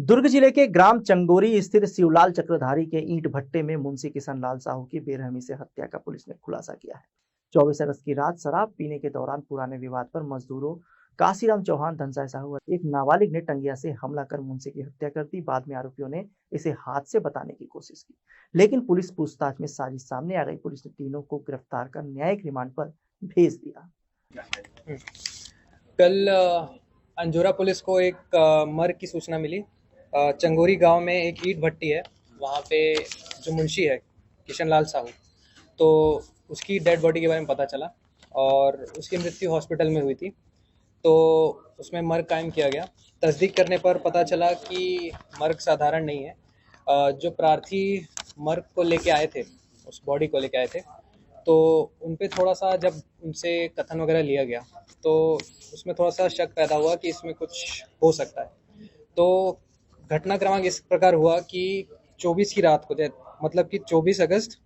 दुर्ग जिले के ग्राम चंगोरी स्थित शिवलाल चक्रधारी के ईंट भट्टे में मुंशी किशन लाल साहू की बेरहमी से हत्या का पुलिस ने खुलासा किया है। 24 अगस्त की रात शराब पीने के दौरान पुराने विवाद पर मजदूरों काशीराम चौहान, धनसाय साहू एक नाबालिग ने टंगिया से हमला कर मुंशी की हत्या कर दी। बाद में आरोपियों ने इसे हाथ से बताने की कोशिश की, लेकिन पुलिस पूछताछ में साजिश सामने आ गई। पुलिस ने तीनों को गिरफ्तार कर न्यायिक रिमांड पर भेज दिया। कल अंजोरा पुलिस को एक मर्ग की सूचना मिली। चंगोरी गांव में एक ईंट भट्टी है, वहाँ पे जो मुंशी है किशन लाल साहू, तो उसकी डेड बॉडी के बारे में पता चला और उसकी मृत्यु हॉस्पिटल में हुई थी। तो उसमें मर्ग कायम किया गया। तस्दीक करने पर पता चला कि मर्ग साधारण नहीं है। जो प्रार्थी मर्ग को लेके आए थे, उस बॉडी को लेके आए थे, तो उन पे थोड़ा सा जब उनसे कथन वगैरह लिया गया तो उसमें थोड़ा सा शक पैदा हुआ कि इसमें कुछ हो सकता है। तो घटनाक्रम इस प्रकार हुआ कि 24 की रात को, मतलब कि 24 अगस्त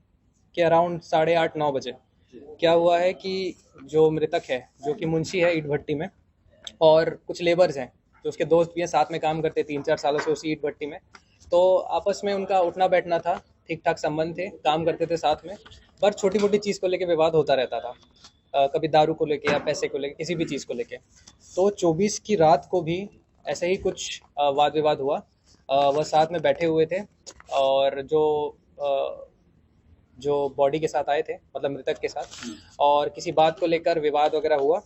के अराउंड 8:30-9 बजे क्या हुआ है कि जो मृतक है, जो कि मुंशी है ईंट भट्टी में, और कुछ लेबर्स हैं जो उसके दोस्त भी हैं, साथ में काम करते 3-4 सालों से उसी ईंट भट्टी में, तो आपस में उनका उठना बैठना था, ठीक ठाक संबंध थे, काम करते थे साथ में, पर छोटी मोटी चीज़ को लेके विवाद होता रहता था। कभी दारू को लेके या पैसे को लेके, किसी भी चीज़ को लेके। तो 24 की रात को भी ऐसे ही कुछ वाद विवाद हुआ। वह साथ में बैठे हुए थे और जो बॉडी के साथ आए थे, मतलब मृतक के साथ, और किसी बात को लेकर विवाद वगैरह हुआ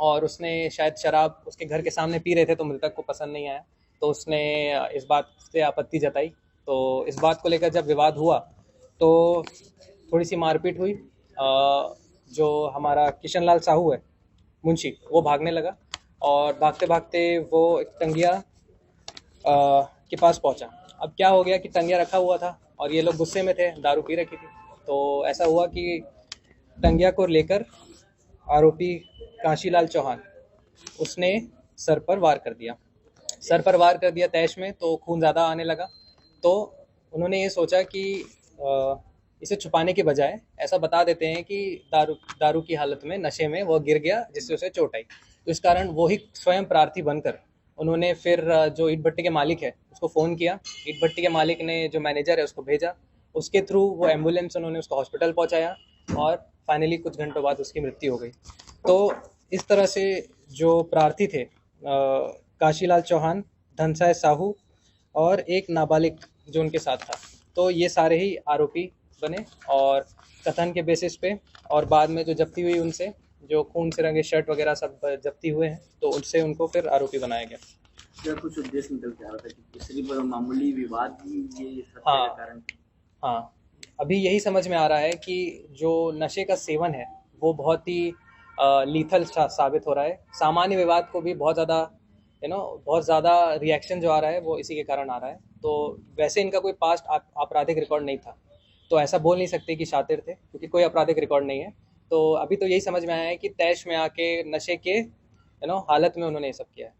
और उसने शायद शराब उसके घर के सामने पी रहे थे, तो मृतक को पसंद नहीं आया, तो उसने इस बात से आपत्ति जताई। तो इस बात को लेकर जब विवाद हुआ तो थोड़ी सी मारपीट हुई। जो हमारा किशन लाल साहू है मुंशी, वो भागने लगा और भागते भागते वो एक टंगिया के पास पहुंचा। अब क्या हो गया कि टंगिया रखा हुआ था और ये लोग गुस्से में थे, दारू पी रखी थी, तो ऐसा हुआ कि टंगिया को लेकर आरोपी काशीलाल चौहान, उसने सर पर वार कर दिया। सर पर वार कर दिया तैश में, तो खून ज़्यादा आने लगा। तो उन्होंने ये सोचा कि इसे छुपाने के बजाय ऐसा बता देते हैं कि दारू की हालत में, नशे में वो गिर गया, जिससे उसे चोट आई। तो इस कारण वो ही स्वयं प्रार्थी बनकर उन्होंने फिर जो ईंट भट्टी के मालिक है उसको फ़ोन किया। ईंट भट्टी के मालिक ने जो मैनेजर है उसको भेजा, उसके थ्रू वो एम्बुलेंस उन्होंने उसको हॉस्पिटल पहुंचाया और फाइनली कुछ घंटों बाद उसकी मृत्यु हो गई। तो इस तरह से जो प्रार्थी थे काशीलाल चौहान, धनसाय साहू और एक नाबालिग जो उनके साथ था, तो ये सारे ही आरोपी बने और कथन के बेसिस पे, और बाद में जो जब्ती हुई उनसे, जो खून से रंगे शर्ट वगैरह सब जब्ती हुए हैं, तो उनसे उनको फिर आरोपी बनाया गया। क्या कुछ उद्देश्य निकल के आ रहा था कि सिर्फ मामूली विवाद ही ये हत्या हाँ का कारण? हाँ, अभी यही समझ में आ रहा है कि जो नशे का सेवन है वो बहुत ही लीथल साबित हो रहा है। सामान्य विवाद को भी बहुत ज़्यादा बहुत ज़्यादा रिएक्शन जो आ रहा है वो इसी के कारण आ रहा है। तो वैसे इनका कोई पास्ट आपराधिक रिकॉर्ड नहीं था, तो ऐसा बोल नहीं सकते कि शातिर थे, क्योंकि कोई आपराधिक रिकॉर्ड नहीं है। तो अभी तो यही समझ में आया है कि तैश में आके नशे के हालत में उन्होंने ये सब किया है।